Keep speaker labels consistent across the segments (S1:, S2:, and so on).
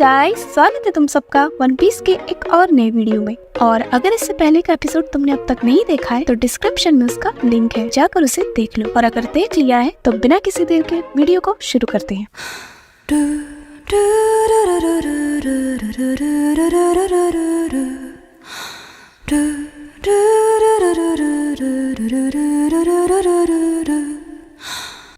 S1: Guys, स्वागत है तुम सबका वन पीस के एक और नए वीडियो में। और अगर इससे पहले का एपिसोड तुमने अब तक नहीं देखा है तो डिस्क्रिप्शन में उसका लिंक है, जाकर उसे देख लो। और अगर देख लिया है तो बिना किसी देर के वीडियो को शुरू करते हैं।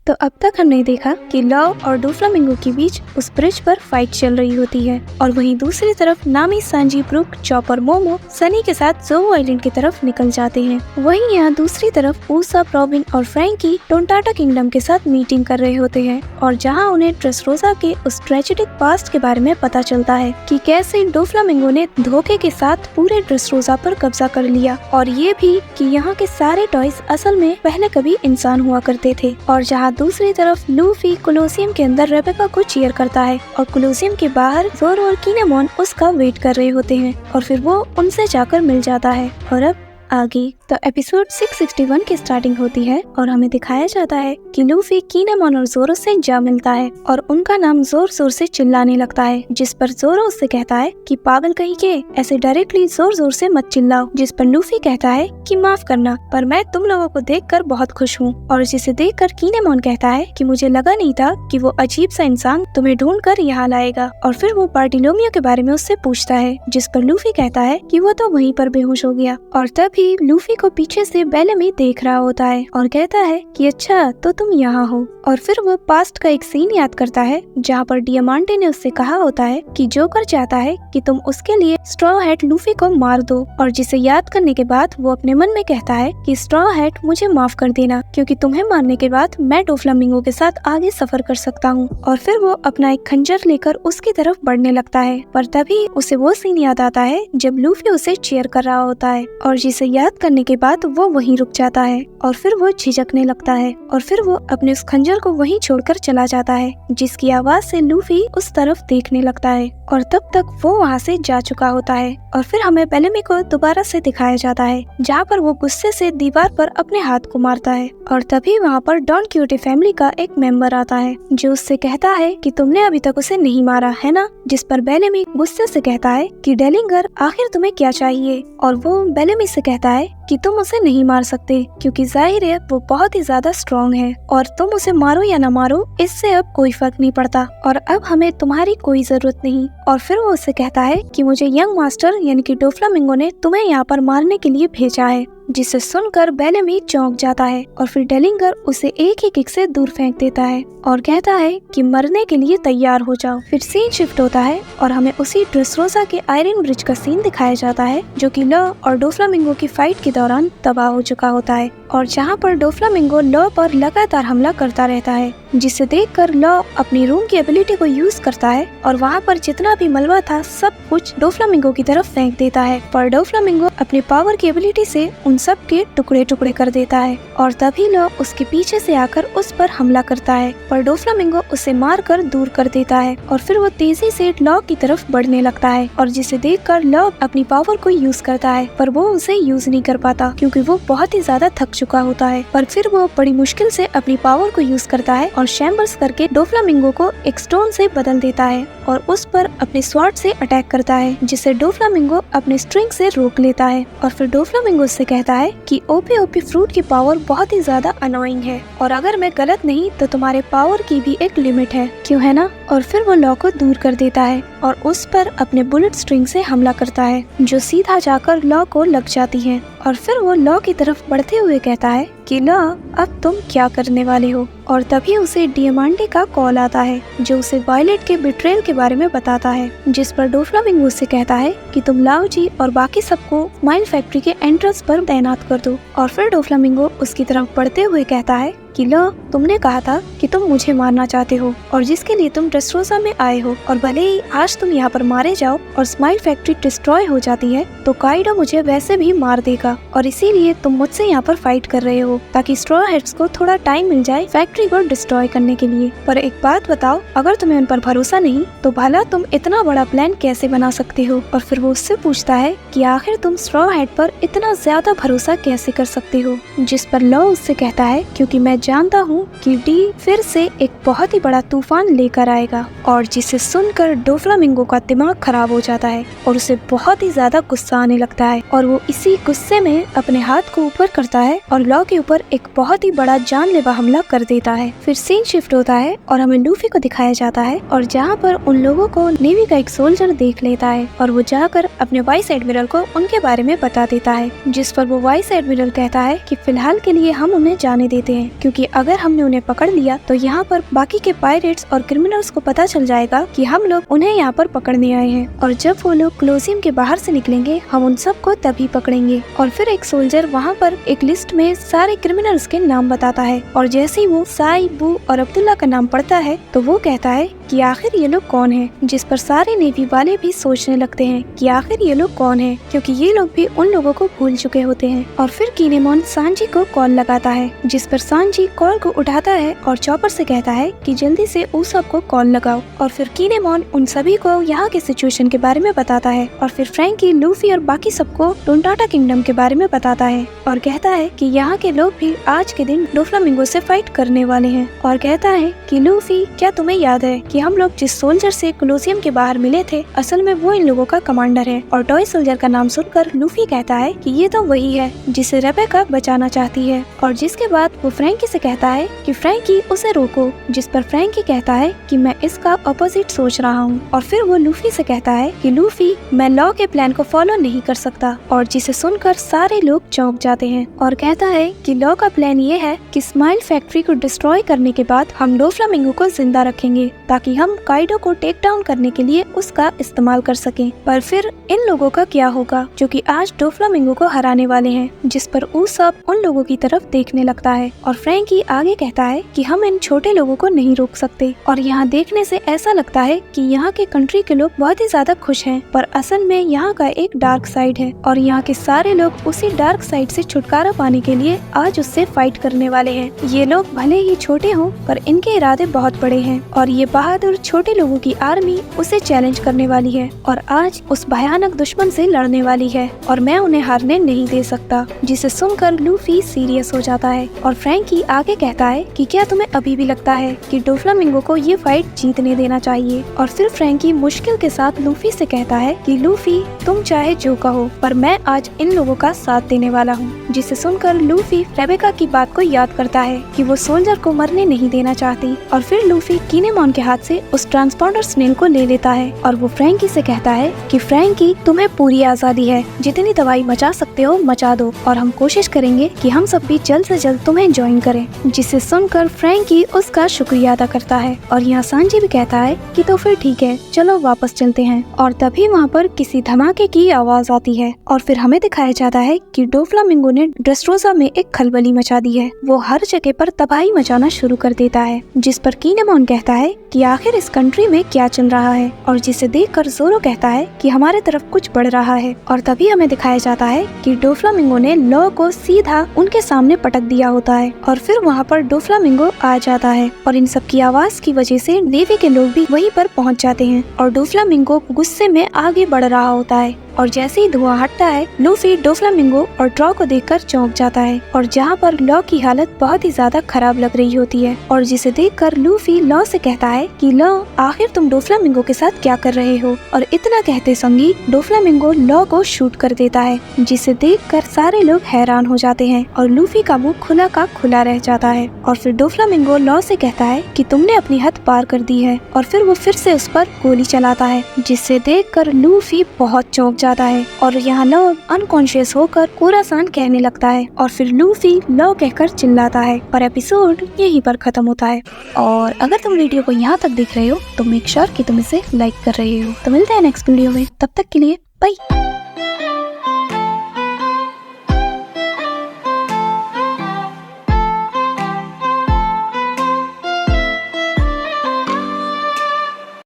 S1: तो अब तक हमने देखा कि लॉ और डोफ्लामिंगो के बीच उस ब्रिज पर फाइट चल रही होती है, और वहीं दूसरी तरफ Nami, Sanji, Brook, Chopper, Momo Sunny के साथ जोवो आइलैंड की तरफ निकल जाते हैं। वहीं यहाँ दूसरी तरफ उसोप, रॉबिन और फ्रैंकी टोंटाटा किंगडम के साथ मीटिंग कर रहे होते हैं, और जहाँ उन्हें ड्रेसरोसा के उस ट्रेजिक पास्ट के बारे में पता चलता है कि कैसे डोफ्लामिंगो ने धोखे के साथ पूरे ड्रेसरोसा पर कब्जा कर लिया, और ये भी कि यहाँ के सारे टॉयज असल में पहले कभी इंसान हुआ करते थे। और जहाँ दूसरी तरफ लूफी कोलोसियम के अंदर रेबेका को चीयर करता है, और कोलोसियम के बाहर ज़ोरो और किनेमोन उसका वेट कर रहे होते हैं, और फिर वो उनसे जाकर मिल जाता है। और अब आगे तो एपिसोड 661 की स्टार्टिंग होती है, और हमें दिखाया जाता है कि लूफी किनेमोन और ज़ोरो से जा मिलता है, और उनका नाम जोर जोर से चिल्लाने लगता है, जिस पर ज़ोरो उससे कहता है कि पागल कहीं के, ऐसे डायरेक्टली जोर जोर से मत चिल्लाओ। जिस पर लूफी कहता है कि माफ करना, पर मैं तुम लोगों को देखकर बहुत खुश हूँ। और जिसे देखकर किनेमोन कहता है कि मुझे लगा नहीं था कि वो अजीब सा इंसान तुम्हें ढूंढ कर यहाँ लाएगा। और फिर वो बार्टिलोमियो के बारे में उससे पूछता है, जिस पर लूफी कहता है कि वो तो वहीं पर बेहोश हो गया। और तभी लूफी को पीछे से बेलेमी देख रहा होता है और कहता है कि अच्छा तो तुम यहाँ हो। और फिर वो पास्ट का एक सीन याद करता है जहाँ पर डियामांटे ने उससे कहा होता है कि जोकर चाहता है कि तुम उसके लिए स्ट्रॉ हैट लूफी को मार दो। और जिसे याद करने के बाद वो अपने मन में कहता है कि स्ट्रॉ हैट मुझे माफ कर देना, क्योंकि तुम्हें मारने के बाद मैं डोफ्लामिंगो के साथ आगे सफर कर सकता हूँ। और फिर वो अपना एक खंजर लेकर उसकी तरफ बढ़ने लगता है, पर तभी उसे वो सीन याद आता है जब लूफी उसे चीयर कर रहा होता है, और जिसे याद करने के बाद वो वहीं रुक जाता है, और फिर वो झिझकने लगता है, और फिर वो अपने उस खंजर को वहीं छोड़कर चला जाता है, जिसकी आवाज से लूफी उस तरफ देखने लगता है, और तब तक वो वहाँ से जा चुका होता है। और फिर हमें बेलेमी को दोबारा से दिखाया जाता है, जहाँ पर वो गुस्से से दीवार पर अपने हाथ को मारता है, और तभी वहाँ पर डॉन क्यूटी फैमिली का एक मेंबर आता है, जो उससे कहता है कि तुमने अभी तक उसे नहीं मारा है ना। जिस पर बेलेमी गुस्से से कहता है कि डेलिंगर आखिर तुम्हें क्या चाहिए। और वो बेलेमी से कहता है कि तुम उसे नहीं मार सकते, क्योंकि जाहिर है वो बहुत ही ज्यादा स्ट्रॉन्ग है, और तुम उसे मारो या ना मारो इससे अब कोई फर्क नहीं पड़ता, और अब हमें तुम्हारी कोई जरूरत नहीं। और फिर वो उससे कहता है कि मुझे यंग मास्टर यानी कि डोफ्लामिंगो ने तुम्हें यहाँ पर मारने के लिए भेजा है। जिसे सुनकर बेलेमी चौंक जाता है, और फिर डेलिंगर उसे एक ही किक से दूर फेंक देता है और कहता है कि मरने के लिए तैयार हो जाओ। फिर सीन शिफ्ट होता है और हमें उसी ड्रेसरोसा के आयरन ब्रिज का सीन दिखाया जाता है, जो कि लॉ और डोफ्लामिंगो की फाइट के दौरान तबाह हो चुका होता है, और जहाँ पर डोफ्लामिंगो लॉ पर लगातार हमला करता रहता है, जिसे देखकर लॉ अपनी रूम की एबिलिटी को यूज करता है, और वहाँ पर जितना भी मलबा था सब कुछ डोफ्लामिंगो की तरफ फेंक देता है। पर डोफ्लामिंगो अपनी पावर की एबिलिटी से उन सब के टुकड़े टुकड़े कर देता है, और तभी लॉ उसके पीछे से आकर उस पर हमला करता है, पर डोफ्लामिंगो उसे मारकर दूर कर देता है, और फिर वो तेजी से लॉ की तरफ बढ़ने लगता है, और जिसे देखकर लॉ अपनी पावर को यूज करता है, पर वो उसे यूज नहीं कर पाता क्योंकि वो बहुत ही ज्यादा थक चुका होता है। पर फिर वो बड़ी मुश्किल से अपनी पावर को यूज करता है और शैम्बर्स करके डोफ्लामिंगो को एक स्टोन से बदल देता है, और उस पर अपने स्वॉर्ड से अटैक करता है, जिसे डोफ्लामिंगो अपने स्ट्रिंग से रोक लेता है। और फिर डोफ्लामिंगो से कहता है कि ओपी फ्रूट की पावर बहुत ही ज्यादा अनोइंग है, और अगर मैं गलत नहीं तो तुम्हारे पावर की भी एक लिमिट है, क्यों है ना। और फिर वो लॉ को दूर कर देता है और उस पर अपने बुलेट स्ट्रिंग से हमला करता है, जो सीधा जाकर लॉ को लग जाती है। और फिर वो लॉ की तरफ बढ़ते हुए कहता है कि लॉ अब तुम क्या करने वाले हो। और तभी उसे डियामांटे का कॉल आता है, जो उसे वायलेट के बिट्रेल के बारे में बताता है, जिस पर डोफ्लामिंगो से कहता है कि तुम लाओ जी और बाकी सबको स्माइल फैक्ट्री के एंट्रेंस पर तैनात कर दो। और फिर डोफ्लामिंगो उसकी तरफ बढ़ते हुए कहता है कि लो, तुमने कहा था कि तुम मुझे मारना चाहते हो और जिसके लिए तुम ड्रेसरोसा में आए हो, और भले ही आज तुम यहाँ पर मारे जाओ और स्माइल फैक्ट्री डिस्ट्रॉय हो जाती है तो काइडो मुझे वैसे भी मार देगा, और इसीलिए तुम मुझसे यहाँ पर फाइट कर रहे हो ताकि स्ट्रॉ हेड्स को थोड़ा टाइम मिल जाए फैक्ट्री को डिस्ट्रॉय करने के लिए। पर एक बात बताओ, अगर तुम्हें उन पर भरोसा नहीं तो भला तुम इतना बड़ा प्लान कैसे बना सकते हो। और फिर वो उससे पूछता है कि आखिर तुम स्ट्रॉ हेड पर इतना ज्यादा भरोसा कैसे कर सकते हो, जिस पर लो उससे कहता है क्योंकि मैं जानता हूँ हूँ कि डी फिर से एक बहुत ही बड़ा तूफान लेकर आएगा, और जिसे सुनकर डोफ्लामिंगो का दिमाग खराब हो जाता है और उसे बहुत ही ज्यादा गुस्सा आने लगता है, और वो इसी गुस्से में अपने हाथ को ऊपर करता है और लॉ के ऊपर एक बहुत ही बड़ा जानलेवा हमला कर देता है। फिर सीन शिफ्ट होता है और हमें लूफी को दिखाया जाता है, और जहाँ पर उन लोगों को नेवी का एक सोल्जर देख लेता है और वो जाकर अपने वाइस एडमिरल को उनके बारे में बता देता है, जिस पर वो वाइस एडमिरल कहता है कि फिलहाल के लिए हम उन्हें जाने देते हैं, क्योंकि अगर हमने उन्हें पकड़ लिया तो यहाँ पर बाकी के पायरेट्स और क्रिमिनल्स को पता चल जाएगा कि हम लोग उन्हें यहाँ पर पकड़ने आए हैं, और जब वो लोग कोलोसियम के बाहर से निकलेंगे हम उन सबको तभी पकड़ेंगे। और फिर एक सोल्जर वहाँ पर एक लिस्ट में सारे क्रिमिनल्स के नाम बताता है, और जैसे ही वो साई, बू और अब्दुल्ला का नाम पढ़ता है तो वो कहता है कि आखिर ये लोग कौन हैं, जिस पर सारे नेवी वाले भी सोचने लगते हैं कि आखिर ये लोग कौन हैं, क्योंकि ये लोग भी उन लोगों को भूल चुके होते हैं। और फिर किनेमोन सांजी को कॉल लगाता है, जिस पर सांजी कॉल को उठाता है और चॉपर से कहता है कि जल्दी से उसोप को कॉल लगाओ। और फिर किनेमोन उन सभी को यहाँ के सिचुएशन के बारे में बताता है, और फिर फ्रैंकी, लूफी और बाकी सबको टोंटाटा किंगडम के बारे में बताता है, और कहता है कि यहाँ के लोग भी आज के दिन डोफ्लामिंगो से फाइट करने वाले हैं। और कहता है कि लूफी, क्या तुम्हें याद है कि हम लोग जिस सोल्जर से कोलोसियम के बाहर मिले थे, असल में वो इन लोगों का कमांडर है। और टॉय सोल्जर का नाम सुनकर लूफी कहता है कि ये तो वही है जिसे रेबेका बचाना चाहती है। और जिसके बाद वो फ्रैंकी से कहता है कि फ्रैंकी, उसे रोको, जिस पर फ्रैंकी कहता है कि मैं इसका अपोजिट सोच रहा हूँ। और फिर वो लूफी से कहता है कि लूफी, मैं लॉ के प्लान को फॉलो नहीं कर सकता। और जिसे सुनकर सारे लोग चौंक जाते हैं, और कहता है कि लॉ का प्लान ये है कि स्माइल फैक्ट्री को डिस्ट्रॉय करने के बाद हम डोफ्लामिंगो को जिंदा रखेंगे, ताकि हम काइडो को टेक डाउन करने के लिए उसका इस्तेमाल कर सकें। पर फिर इन लोगों का क्या होगा जो कि आज डोफ्लामिंगो को हराने वाले हैं, जिस पर उसोप उन लोगों की तरफ देखने लगता है। और फ्रैंकी आगे कहता है कि हम इन छोटे लोगों को नहीं रोक सकते, और यहाँ देखने से ऐसा लगता है कि यहाँ के कंट्री के लोग बहुत ही ज्यादा खुश हैं, पर असल में यहाँ का एक डार्क साइड है, और यहाँ के सारे लोग उसी डार्क साइड से छुटकारा पाने के लिए आज उससे फाइट करने वाले हैं। ये लोग भले ही छोटे हों, पर इनके इरादे बहुत बड़े हैं, और ये बहादुर छोटे लोगों की आर्मी उसे चैलेंज करने वाली है, और आज उस भयानक दुश्मन से लड़ने वाली है, और मैं उन्हें हारने नहीं दे सकता। जिसे सुनकर लूफी सीरियस हो जाता है, और फ्रैंकी आगे कहता है कि क्या तुम्हें अभी भी लगता है कि डोफ्लामिंगो को ये फाइट जीतने देना चाहिए। और फिर फ्रैंकी मुश्किल के साथ लूफी से कहता है कि लूफी, तुम चाहे जो कहो, पर मैं आज इन लोगों का साथ देने वाला हूँ। जिसे सुनकर लूफी रेबेका की बात को याद करता है कि वो सोल्जर को मरने नहीं देना चाहती, और फिर लूफी किनेमोन के हाथ से उस ट्रांसपोंडर स्नेल को ले लेता है, और वो फ्रैंकी से कहता है कि फ्रैंकी, तुम्हें पूरी आजादी है, जितनी दवाई मचा सकते हो मचा दो, और हम कोशिश करेंगे कि हम सब भी जल्द से जल्द तुम्हें ज्वाइन करें। जिसे सुनकर फ्रैंकी उसका शुक्रिया अदा करता है, और यहाँ सांजी भी कहता है कि तो फिर ठीक है, चलो वापस चलते हैं। और तभी वहाँ पर किसी धमाके की आवाज आती है, और फिर हमें दिखाया जाता है कि डोफ्लामिंगो ने ड्रेसरोसा में एक खलबली मचा दी है। वो हर जगह पर तबाही मचाना शुरू कर देता है, जिस पर किनेमोन कहता है कि आखिर इस कंट्री में क्या चल रहा है, और जिसे देखकर जोरो कहता है कि हमारे तरफ कुछ बढ़ रहा है। और तभी हमें दिखाया जाता है कि डोफ्लामिंगो ने लॉ को सीधा उनके सामने पटक दिया होता है, और फिर वहाँ पर डोफ्लामिंगो आ जाता है, और इन सब की आवाज की वजह से नेवी के लोग भी वहीं पर पहुँच जाते हैं, और डोफ्लामिंगो गुस्से में आगे बढ़ रहा होता है। और जैसे ही धुआं हटता है, लूफी डोफ्लामिंगो और ड्रॉ को देखकर चौंक जाता है, और जहाँ पर लॉ की हालत बहुत ही ज्यादा खराब लग रही होती है, और जिसे देखकर लूफी लॉ से कहता है कि लॉ, आखिर तुम डोफ्लामिंगो के साथ क्या कर रहे हो। और इतना कहते संगी डोफ्लामिंगो लॉ को शूट कर देता है, जिसे देखकर सारे लोग हैरान हो जाते हैं, और लूफी का मुंह खुला का खुला रह जाता है। और फिर डोफ्लामिंगो लॉ से कहता है कि तुमने अपनी हद पार कर दी है, और फिर वो फिर से उस पर गोली चलाता है, जिससे देखकर लूफी बहुत चौंक जाता है, और यहाँ लॉ अनकॉन्शियस होकर कुरासान कहने लगता है, और फिर लूफी लॉ कहकर चिल्लाता है, और एपिसोड यहीं पर खत्म होता है। और अगर तुम वीडियो को यहाँ तक देख रहे हो तो मेक श्योर कि तुम इसे लाइक कर रहे हो। तो मिलते हैं नेक्स्ट वीडियो में, तब तक के लिए बाय।